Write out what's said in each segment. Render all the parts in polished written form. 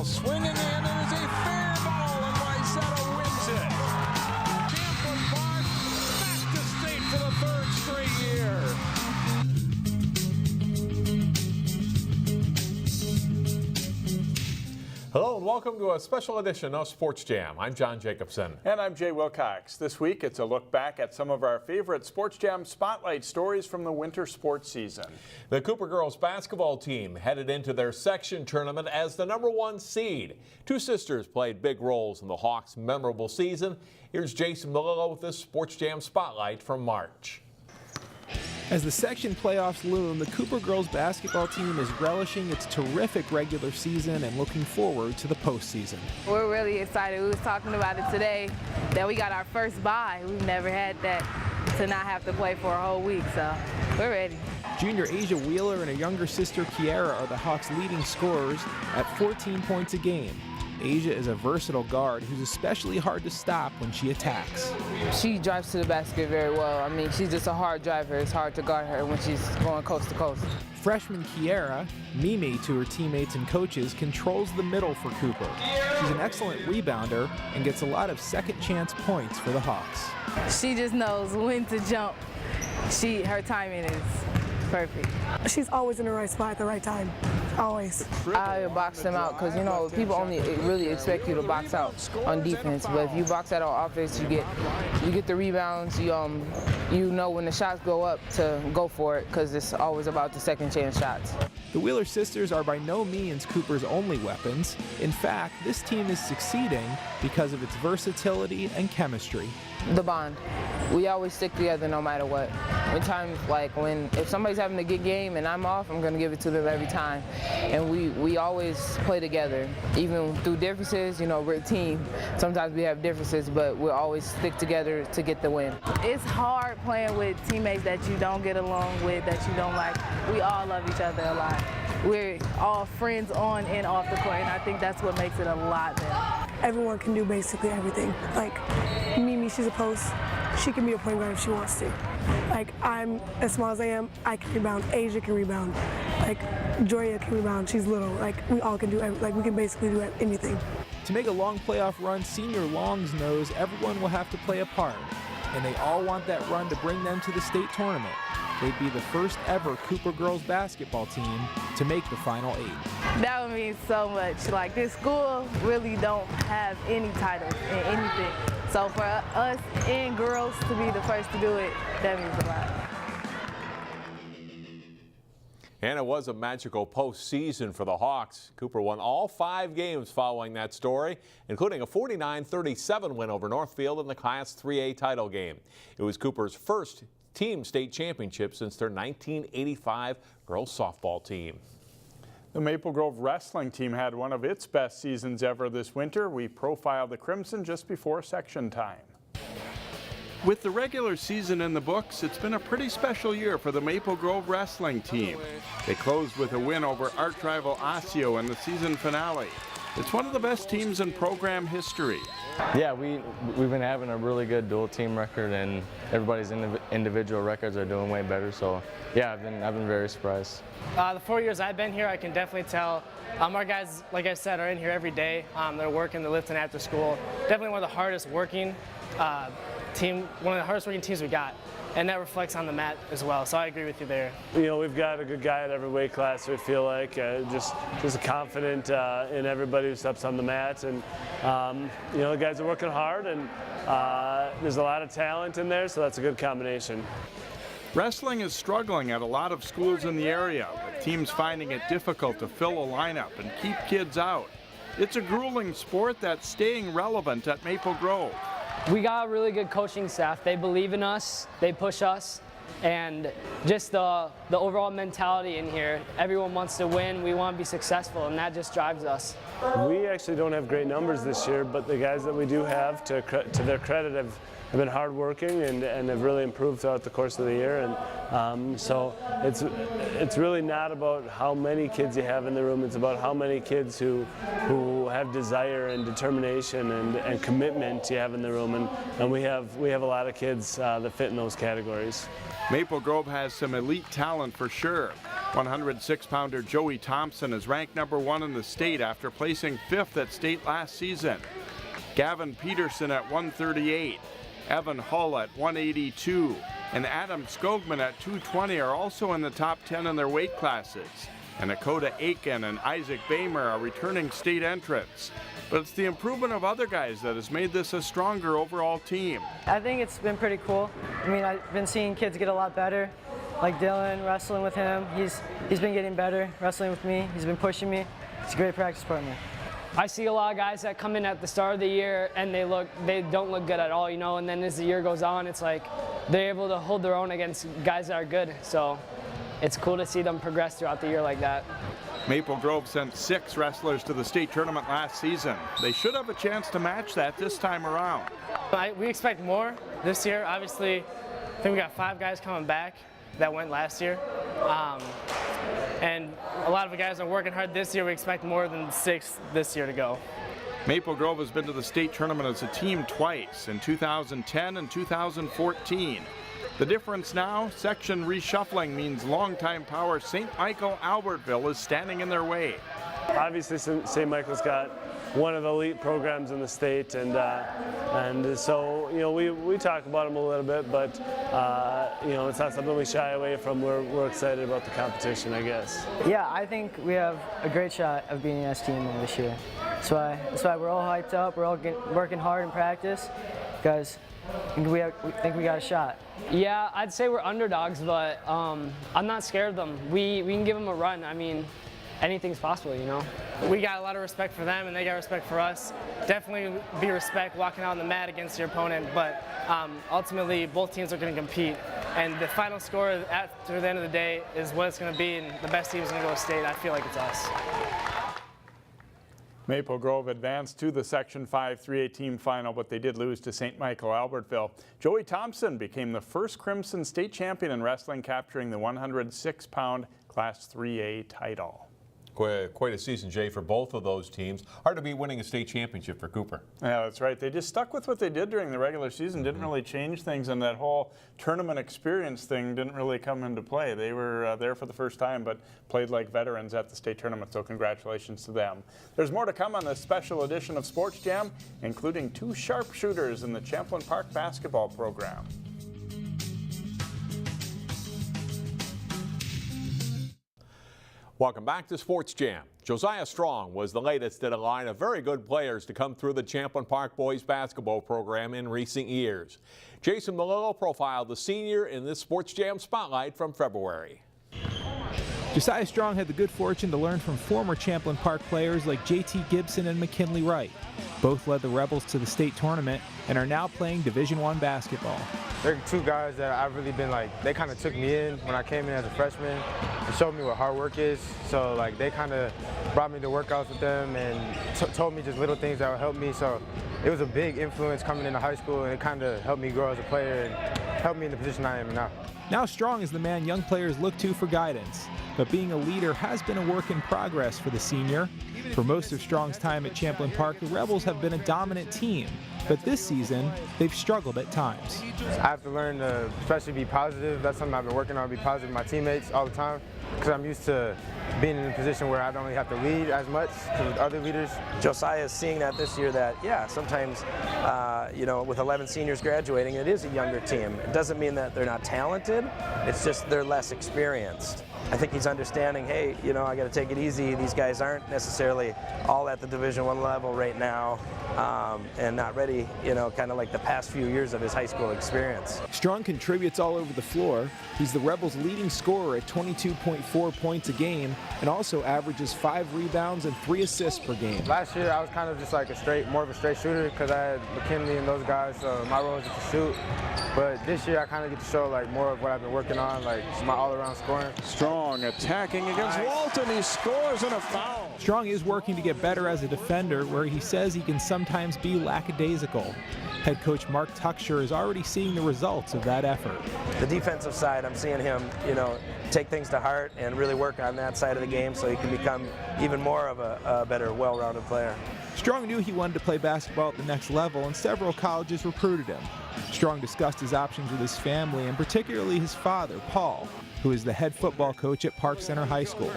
swinging in, and it is a fair ball, and Wayzata wins it. Champlin Park back to state for the third straight year. Hello and welcome to a special edition of Sports Jam. I'm John Jacobson. And I'm Jay Wilcox. This week it's a look back at some of our favorite Sports Jam spotlight stories from the winter sports season. The Cooper girls basketball team headed into their section tournament as the #1 seed. Two sisters played big roles in the Hawks' memorable season. Here's Jason Malillo with this Sports Jam spotlight from March. As the section playoffs loom, the Cooper girls basketball team is relishing its terrific regular season and looking forward to the postseason. We're really excited. We was talking about it today that we got our first bye. We've never had that, to not have to play for a whole week, so we're ready. Junior Aja Wheeler and her younger sister Kierra are the Hawks' leading scorers at 14 points a game. Aja is a versatile guard who's especially hard to stop when she attacks. She drives to the basket very well. I mean, she's just a hard driver. It's hard to guard her when she's going coast to coast. Freshman Kierra, Mimi to her teammates and coaches, controls the middle for Cooper. She's an excellent rebounder and gets a lot of second chance points for the Hawks. She just knows when to jump. Her timing is perfect. She's always in the right spot at the right time. Always. I box them out because, you know, people only really expect you to box out on defense. But if you box out on offense, you get the rebounds. You know when the shots go up to go for it because it's always about the second chance shots. The Wheeler sisters are by no means Cooper's only weapons. In fact, this team is succeeding because of its versatility and chemistry. The bond. We always stick together no matter what. If somebody's having a good game and I'm off, I'm going to give it to them every time. And we always play together, even through differences. You know, we're a team. Sometimes we have differences, but we'll always stick together to get the win. It's hard playing with teammates that you don't get along with, that you don't like. We all love each other a lot. We're all friends on and off the court, and I think that's what makes it a lot better. Everyone can do basically everything. Like Mimi, she's a post. She can be a point guard if she wants to. Like, I'm as small as I am, I can rebound. Aja can rebound. Like, Joya can rebound. She's little. Like, we all can do we can basically do anything. To make a long playoff run, Senior Longs knows everyone will have to play a part, and they all want that run to bring them to the state tournament. They'd be the first ever Cooper girls basketball team to make the Final 8. That would mean so much. Like, this school really don't have any titles in anything. So for us and girls to be the first to do it, that means a lot. And it was a magical postseason for the Hawks. Cooper won all 5 games following that story, including a 49-37 win over Northfield in the Class 3A title game. It was Cooper's first team state championship since their 1985 girls softball team. The Maple Grove wrestling team had one of its best seasons ever this winter. We profiled the Crimson just before section time. With the regular season in the books, it's been a pretty special year for the Maple Grove wrestling team. They closed with a win over arch rival Osseo in the season finale. It's one of the best teams in program history. Yeah, we've been having a really good dual team record, and everybody's individual records are doing way better. So yeah, I've been very surprised. The 4 years I've been here, I can definitely tell our guys, like I said, are in here every day. They're working, they're lifting after school. Definitely one of the hardest working teams we got. And that reflects on the mat as well, so I agree with you there. You know, we've got a good guy at every weight class, we feel like, just confident in everybody who steps on the mat. And, you know, the guys are working hard, and there's a lot of talent in there, so that's a good combination. Wrestling is struggling at a lot of schools in the area, with teams finding it difficult to fill a lineup and keep kids out. It's a grueling sport that's staying relevant at Maple Grove. We got a really good coaching staff. They believe in us, they push us, and just the overall mentality in here. Everyone wants to win, we want to be successful, and that just drives us. We actually don't have great numbers this year, but the guys that we do have, to their credit, have been hardworking and have really improved throughout the course of the year. And so it's really not about how many kids you have in the room. It's about how many kids who have desire and determination and commitment you have in the room. And we have a lot of kids that fit in those categories. Maple Grove has some elite talent for sure. 106-pounder Joey Thompson is ranked #1 in the state after placing 5th at state last season. Gavin Peterson at 138, Evan Hull at 182, and Adam Skogman at 220 are also in the top 10 in their weight classes. And Dakota Aiken and Isaac Bamer are returning state entrants. But it's the improvement of other guys that has made this a stronger overall team. I think it's been pretty cool. I mean, I've been seeing kids get a lot better. Like Dylan, wrestling with him, he's been getting better. Wrestling with me, he's been pushing me. He's a great practice partner. I see a lot of guys that come in at the start of the year and they don't look good at all, you know, and then as the year goes on, it's like they're able to hold their own against guys that are good. So it's cool to see them progress throughout the year like that. Maple Grove sent 6 wrestlers to the state tournament last season. They should have a chance to match that this time around. We expect more this year. Obviously, I think we got 5 guys coming back that went last year. And a lot of the guys are working hard this year. We expect more than 6 this year to go. Maple Grove has been to the state tournament as a team twice, in 2010 and 2014. The difference now, section reshuffling means longtime power St. Michael Albertville is standing in their way. Obviously, St. Michael's got one of the elite programs in the state, and so you know we talk about them a little bit, but you know it's not something we shy away from. We're excited about the competition, I guess. Yeah, I think we have a great shot of beating S team this year. That's why we're all hyped up. We're all working hard in practice, because we think we got a shot. Yeah, I'd say we're underdogs, but I'm not scared of them. We can give them a run. I mean, anything's possible, you know. We got a lot of respect for them, and they got respect for us. Definitely be respect walking out on the mat against your opponent, but ultimately both teams are going to compete. And the final score after the end of the day is what it's going to be, and the best team is going to go to state. I feel like it's us. Maple Grove advanced to the Section 5 3A team final, but they did lose to St. Michael Albertville. Joey Thompson became the first Crimson state champion in wrestling, capturing the 106-pound Class 3A title. Quite a season, Jay, for both of those teams. Hard to be winning a state championship for Cooper. Yeah, that's right. They just stuck with what they did during the regular season, didn't really change things, and that whole tournament experience thing didn't really come into play. They were there for the first time, but played like veterans at the state tournament, so congratulations to them. There's more to come on this special edition of Sports Jam, including 2 sharpshooters in the Champlin Park basketball program. Welcome back to Sports Jam. Josiah Strong was the latest in a line of very good players to come through the Champlin Park boys basketball program in recent years. Jason Malillo profiled the senior in this Sports Jam spotlight from February. Josiah Strong had the good fortune to learn from former Champlin Park players like J.T. Gibson and McKinley Wright. Both led the Rebels to the state tournament and are now playing Division I basketball. They're 2 guys that I've really been they kind of took me in when I came in as a freshman and showed me what hard work is. So they kind of brought me to workouts with them and told me just little things that would help me. So it was a big influence coming into high school, and it kind of helped me grow as a player and helped me in the position I am now. Now Strong is the man young players look to for guidance, but being a leader has been a work in progress for the senior. For most of Strong's time at Champlin Park, the Rebels have been a dominant team, but this season, they've struggled at times. I have to learn to especially be positive. That's something I've been working on, be positive with my teammates all the time, because I'm used to being in a position where I don't really have to lead as much with other leaders. Josiah is seeing that this year that, yeah, sometimes, you know, with 11 seniors graduating, it is a younger team. It doesn't mean that they're not talented, it's just they're less experienced. I think he's understanding, hey, you know, I got to take it easy. These guys aren't necessarily all at the Division I level right now and not ready, you know, kind of like the past few years of his high school experience. Strong contributes all over the floor. He's the Rebels' leading scorer at 22.4 points a game and also averages 5 rebounds and 3 assists per game. Last year, I was kind of just like more of a straight shooter because I had McKinley and those guys, so my role was just to shoot. But this year, I kind of get to show more of what I've been working on, my all-around scoring. Strong attacking against Walton. He scores and a foul. Strong is working to get better as a defender, where he says he can sometimes be lackadaisical. Head coach Mark Tucksher is already seeing the results of that effort. The defensive side, I'm seeing him, you know, take things to heart and really work on that side of the game so he can become even more of a better, well-rounded player. Strong knew he wanted to play basketball at the next level, and several colleges recruited him. Strong discussed his options with his family, and particularly his father, Paul, who is the head football coach at Park Center High School.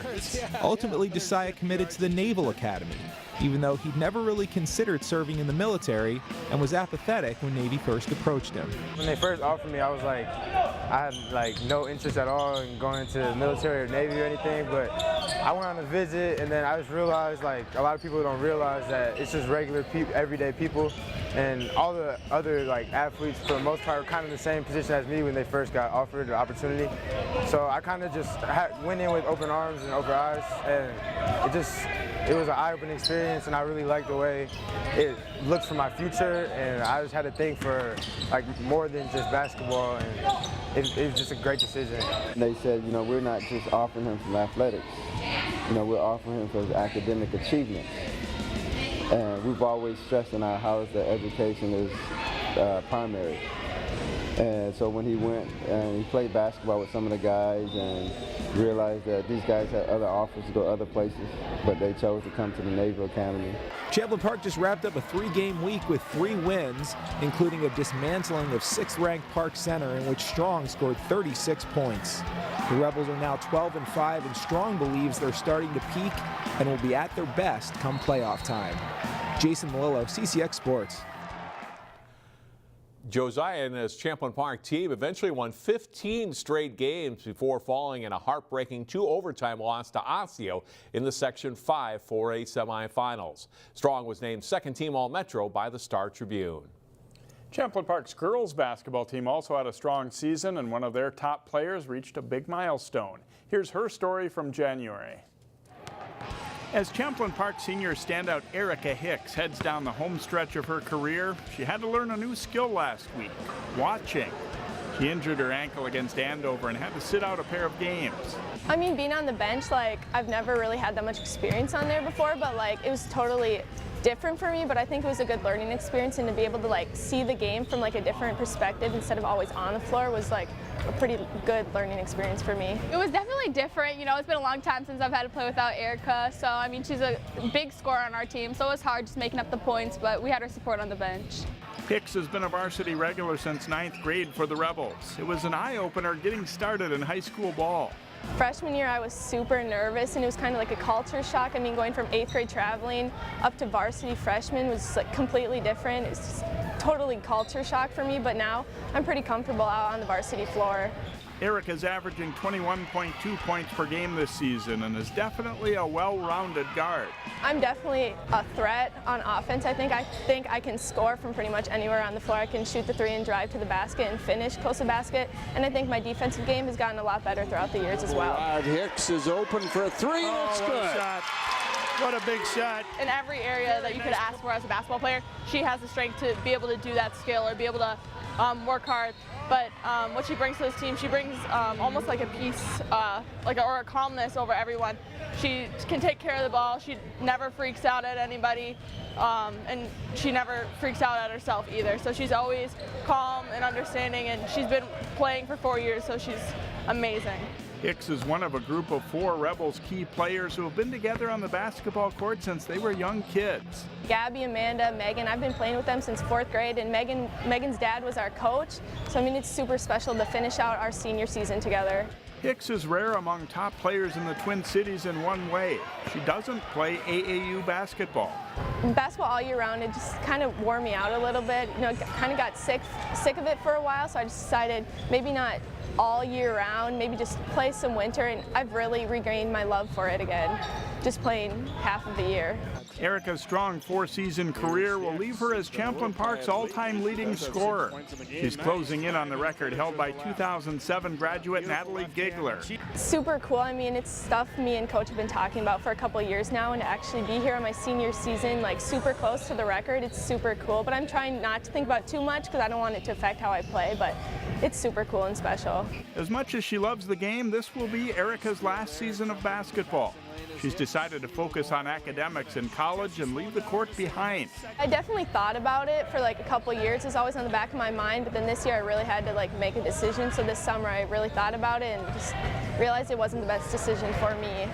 Ultimately, Josiah committed to the Naval Academy, even though he'd never really considered serving in the military and was apathetic when Navy first approached him. When they first offered me, I was like, I had no interest at all in going to the military or Navy or anything, but I went on a visit and then I just realized a lot of people don't realize that it's just regular people, everyday people, and all the other athletes for the most part were kind of in the same position as me when they first got offered the opportunity. So I kind of just went in with open arms and open eyes, and it was an eye-opening experience, and I really liked the way it looks for my future, and I just had to think for more than just basketball, and it was just a great decision. They said, we're not just offering him from athletics, we're offering him for his academic achievements. And we've always stressed in our house that education is primary. And so when he went and he played basketball with some of the guys and realized that these guys had other offers to go other places, but they chose to come to the Naval Academy. Champlin Park just wrapped up a 3-game week with 3 wins, including a dismantling of 6th-ranked Park Center, in which Strong scored 36 points. The Rebels are now 12-5, and Strong believes they're starting to peak and will be at their best come playoff time. Jason Malillo, CCX Sports. Josiah and his Champlin Park team eventually won 15 straight games before falling in a heartbreaking 2-overtime loss to Osseo in the Section 5 4A semifinals. Strong was named second-team All-Metro by the Star Tribune. Champlin Park's girls basketball team also had a strong season, and one of their top players reached a big milestone. Here's her story from January. As Champlin Park senior standout Erica Hicks heads down the home stretch of her career, she had to learn a new skill last week, watching. She injured her ankle against Andover and had to sit out a pair of games. I mean, being on the bench, I've never really had that much experience on there before, but it was totally different for me, but I think it was a good learning experience, and to be able to see the game from a different perspective instead of always on the floor was a pretty good learning experience for me. It was definitely different. It's been a long time since I've had to play without Erica, so I mean, she's a big scorer on our team, so it was hard just making up the points, but we had her support on the bench. Hicks has been a varsity regular since 9th grade for the Rebels. It was an eye-opener getting started in high school ball. Freshman year, I was super nervous, and it was kind of like a culture shock. I mean, going from 8th grade traveling up to varsity freshman was completely different. It's just totally culture shock for me, but now I'm pretty comfortable out on the varsity floor. Erica's averaging 21.2 points per game this season and is definitely a well-rounded guard. I'm definitely a threat on offense. I think I can score from pretty much anywhere on the floor. I can shoot the 3 and drive to the basket and finish close to the basket. And I think my defensive game has gotten a lot better throughout the years as well. Hicks is open for a 3, and it's good. Shot. What a big shot. In every area that you could ask for as a basketball player, she has the strength to be able to do that skill or be able to work hard. But what she brings to this team, she brings almost like a peace, or a calmness over everyone. She can take care of the ball. She never freaks out at anybody, and she never freaks out at herself either. So she's always calm and understanding, and she's been playing for 4 years, so she's amazing. Hicks is one of a group of 4 Rebels key players who have been together on the basketball court since they were young kids. Gabby, Amanda, Megan, I've been playing with them since 4th grade, and Megan's dad was our coach. So I mean, it's super special to finish out our senior season together. Hicks is rare among top players in the Twin Cities in one way. She doesn't play AAU basketball. Basketball all year round, it just kind of wore me out a little bit. Kind of got sick of it for a while, so I just decided maybe not all year round, maybe just play some winter, and I've really regained my love for it again, just playing half of the year. Erica's strong 4-season career will leave her as Champlin Park's all-time leading scorer. She's closing in on the record held by 2007 graduate Natalie Gigler. Super cool. I mean, it's stuff me and Coach have been talking about for a couple of years now, and to actually be here on my senior season, super close to the record, it's super cool. But I'm trying not to think about too much because I don't want it to affect how I play, but it's super cool and special. As much as she loves the game, this will be Erica's last season of basketball. She's decided to focus on academics in college and leave the court behind. I definitely thought about it for a couple of years. It's always on the back of my mind, but then this year I really had to make a decision. So this summer I really thought about it and just realized it wasn't the best decision for me.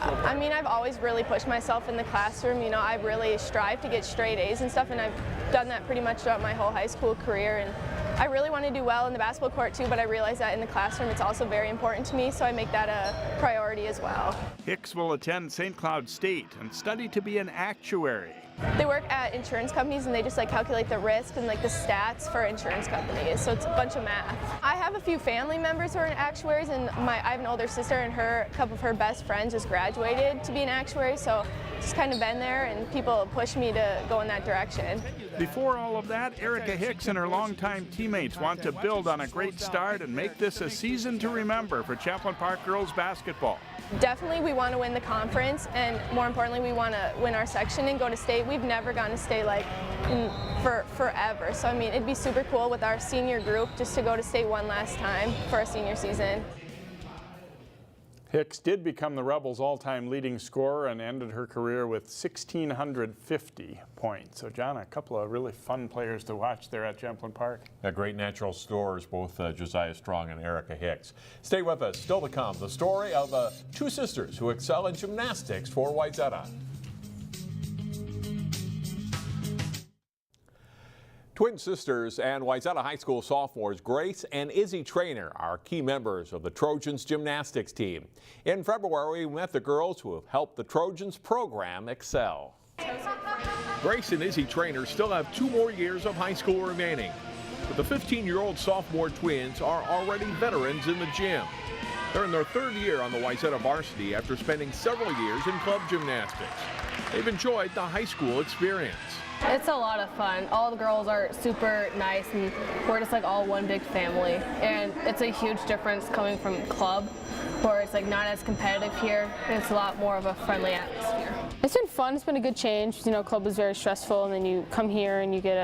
I mean, I've always really pushed myself in the classroom. I really strive to get straight A's and stuff, and I've done that pretty much throughout my whole high school career. And I really want to do well in the basketball court too, but I realize that in the classroom it's also very important to me, so I make that a priority as well. Hicks will attend St. Cloud State and study to be an actuary. They work at insurance companies and they just like calculate the risk and like the stats for insurance companies, so it's a bunch of math. I have a few family members who are actuaries, and I have an older sister, and a couple of her best friends just graduated to be an actuary, so just kind of been there and people push me to go in that direction. Before all of that, Erica Hicks and her longtime teammates want to build on a great start and make this a season to remember for Champlin Park girls basketball. Definitely we want to win the conference, and more importantly we want to win our section and go to state. We've never gone to state like for forever, so I mean it'd be super cool with our senior group just to go to state one last time for our senior season. Hicks did become the Rebels' all-time leading scorer and ended her career with 1,650 points. So, John, a couple of really fun players to watch there at Champlin Park. Great natural scorers, both Josiah Strong and Erica Hicks. Stay with us. Still to come, the story of two sisters who excel in gymnastics for Wayzata. Twin sisters and Wayzata High School sophomores Grace and Izzy Traenor are key members of the Trojans gymnastics team. In February, we met the girls who have helped the Trojans program excel. Grace and Izzy Traenor still have 2 more years of high school remaining, but the 15-year-old sophomore twins are already veterans in the gym. They're in their 3rd year on the Wayzata varsity after spending several years in club gymnastics. They've enjoyed the high school experience. It's a lot of fun. All the girls are super nice, and we're just like all one big family. And it's a huge difference coming from club, where it's like not as competitive here, and it's a lot more of a friendly atmosphere. It's been fun. It's been a good change. You know, club was very stressful, and then you come here and you get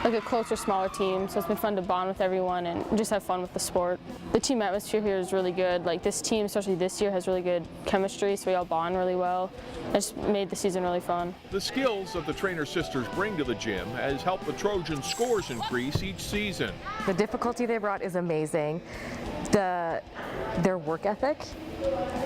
a closer, smaller team. So it's been fun to bond with everyone and just have fun with the sport. The team atmosphere here is really good. Like this team, especially this year, has really good chemistry, so we all bond really well. It just made the season really fun. The skills that the Traenor sisters bring to the gym has helped the Trojans' scores increase each season. The difficulty they brought is amazing. Their work ethic,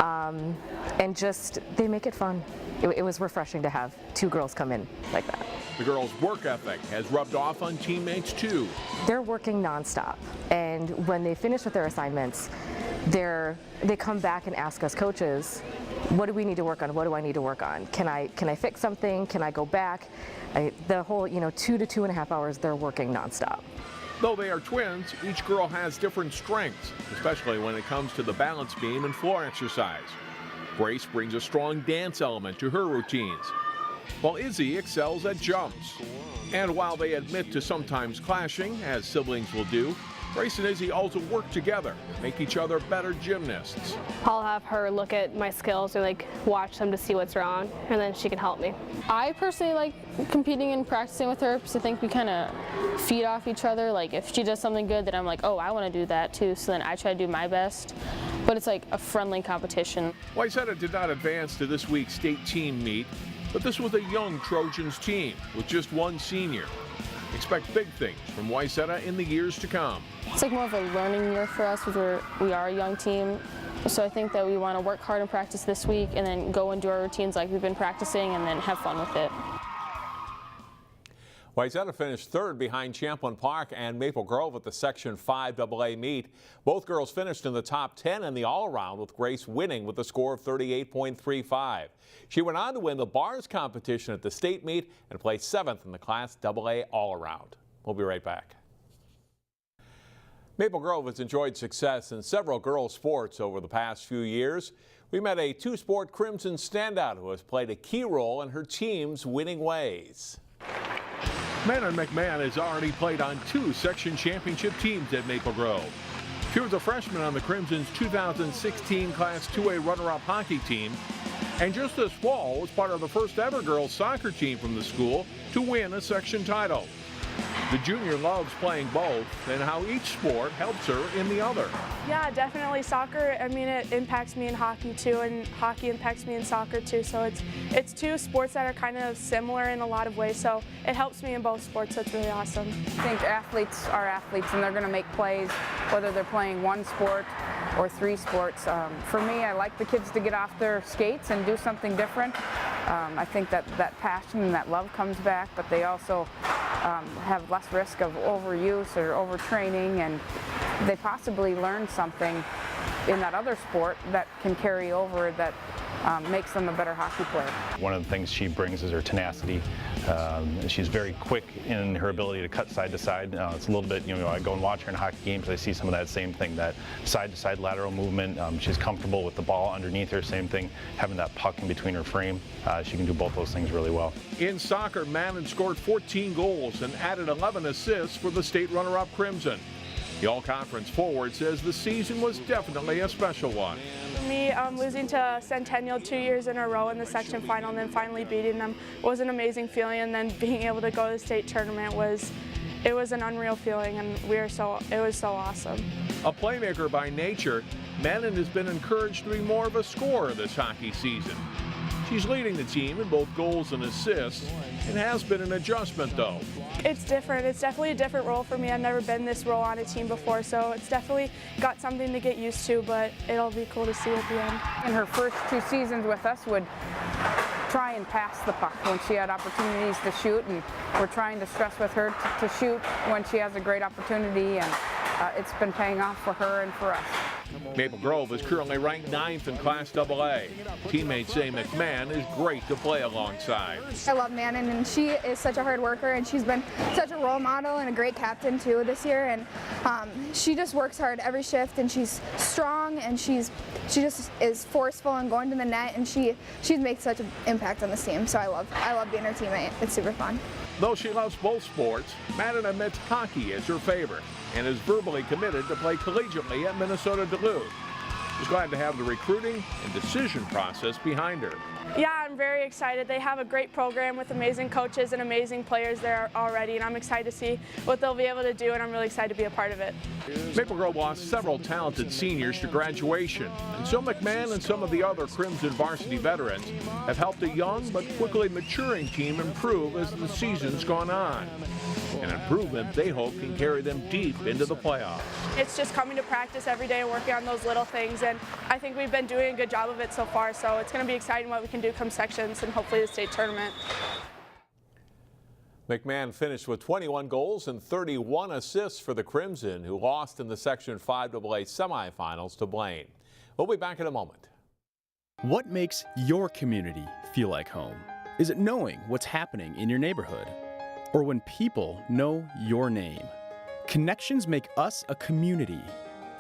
and just they make it fun. It was refreshing to have 2 girls come in like that. The girls' work ethic has rubbed off on teammates too. They're working nonstop, and when they finish with their assignments, they come back and ask us coaches, what do we need to work on? What do I need to work on? Can I fix something? Can I go back? The whole 2 to 2.5 hours they're working nonstop. Though they are twins, each girl has different strengths, especially when it comes to the balance beam and floor exercise. Grace brings a strong dance element to her routines, while Izzy excels at jumps. And while they admit to sometimes clashing, as siblings will do, Grace and Izzy also work together, make each other better gymnasts. I'll have her look at my skills and like watch them to see what's wrong, and then she can help me. I personally like competing and practicing with her because I think we kind of feed off each other. Like if she does something good, then I'm like, oh, I want to do that too. So then I try to do my best. But it's like a friendly competition. Wayzata did not advance to this week's state team meet, but this was a young Trojans team with just 1 senior. Expect big things from Wayzata in the years to come. It's like more of a learning year for us because we are a young team. So I think that we want to work hard and practice this week and then go and do our routines like we've been practicing and then have fun with it. Wayzata finished 3rd behind Champlin Park and Maple Grove at the Section 5 AA meet. Both girls finished in the top 10 in the all-around, with Grace winning with a score of 38.35. She went on to win the bars competition at the state meet and placed 7th in the Class AA all-around. We'll be right back. Maple Grove has enjoyed success in several girls' sports over the past few years. We met a 2-sport Crimson standout who has played a key role in her team's winning ways. Manon McMahon has already played on 2 section championship teams at Maple Grove. She was a freshman on the Crimson's 2016 Class 2A runner-up hockey team, and just this fall was part of the first ever girls soccer team from the school to win a section title. The junior loves playing both and how each sport helps her in the other. Yeah, definitely soccer. I mean, it impacts me in hockey too, and hockey impacts me in soccer too. So it's 2 sports that are kind of similar in a lot of ways. So it helps me in both sports. So it's really awesome. I think athletes are athletes, and they're going to make plays whether they're playing 1 sport or 3 sports. For me, I like the kids to get off their skates and do something different. I think that passion and that love comes back, but they also have less risk of overuse or overtraining, and they possibly learn something in that other sport that can carry over that makes them a better hockey player. One of the things she brings is her tenacity. She's very quick in her ability to cut side to side. It's a little bit, I go and watch her in hockey games, I see some of that same thing, that side to side lateral movement. She's comfortable with the ball underneath her, same thing, having that puck in between her frame. She can do both those things really well. In soccer, Mannon scored 14 goals and added 11 assists for the state runner-up Crimson. The all-conference forward says the season was definitely a special one. For me, losing to Centennial 2 years in a row in the section final and then finally beating them was an amazing feeling, and then being able to go to the state tournament was an unreal feeling, and it was so awesome. A playmaker by nature, Mannon has been encouraged to be more of a scorer this hockey season. She's leading the team in both goals and assists. It has been an adjustment, though. It's different. It's definitely a different role for me. I've never been this role on a team before, so it's definitely got something to get used to, but it'll be cool to see at the end. In her first 2 seasons with us, would try and pass the puck when she had opportunities to shoot, and we're trying to stress with her to shoot when she has a great opportunity, and it's been paying off for her and for us. Maple Grove is currently ranked 9th in Class AA. Teammates say McMahon is great to play alongside. I love Mannon, and she is such a hard worker, and she's been such a role model and a great captain too this year. And she just works hard every shift, and she's strong, and she just is forceful and going to the net, and she makes such an impact on this team. So I love being her teammate. It's super fun. Though she loves both sports, Mannon admits hockey is her favorite and is verbally committed to play collegiately at Minnesota Duluth. She's glad to have the recruiting and decision process behind her. Yeah, I'm very excited. They have a great program with amazing coaches and amazing players there already, and I'm excited to see what they'll be able to do, and I'm really excited to be a part of it. Maple Grove lost several talented seniors to graduation, and so McMahon and some of the other Crimson varsity veterans have helped a young but quickly maturing team improve as the season's gone on. An improvement they hope can carry them deep into the playoffs. It's just coming to practice every day and working on those little things, and I think we've been doing a good job of it so far, so it's going to be exciting what we can do come sections and hopefully the state tournament. McMahon finished with 21 goals and 31 assists for the Crimson, who lost in the Section 5AA semifinals to Blaine. We'll be back in a moment. What makes your community feel like home? Is it knowing what's happening in your neighborhood? Or when people know your name? Connections make us a community.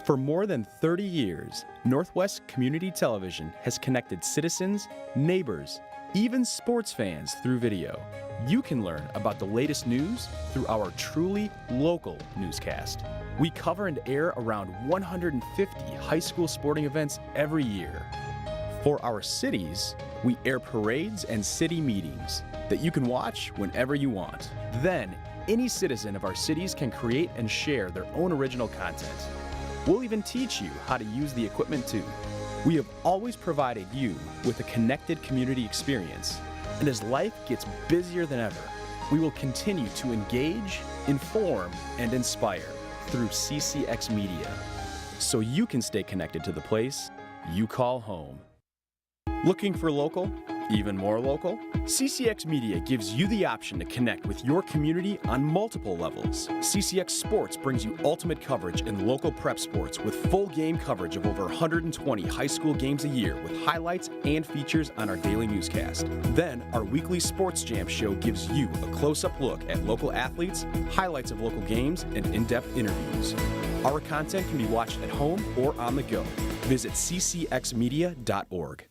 For more than 30 years, Northwest Community Television has connected citizens, neighbors, even sports fans through video. You can learn about the latest news through our truly local newscast. We cover and air around 150 high school sporting events every year. For our cities, we air parades and city meetings that you can watch whenever you want. Then, any citizen of our cities can create and share their own original content. We'll even teach you how to use the equipment too. We have always provided you with a connected community experience, and as life gets busier than ever, we will continue to engage, inform, and inspire through CCX Media, so you can stay connected to the place you call home. Looking for local? Even more local? CCX Media gives you the option to connect with your community on multiple levels. CCX Sports brings you ultimate coverage in local prep sports with full game coverage of over 120 high school games a year with highlights and features on our daily newscast. Then, our weekly Sports Jam show gives you a close-up look at local athletes, highlights of local games, and in-depth interviews. Our content can be watched at home or on the go. Visit ccxmedia.org.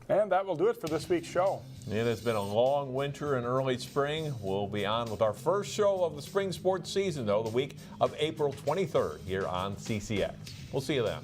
And that will do it for this week's show. It has been a long winter and early spring. We'll be on with our first show of the spring sports season, though, the week of April 23rd here on CCX. We'll see you then.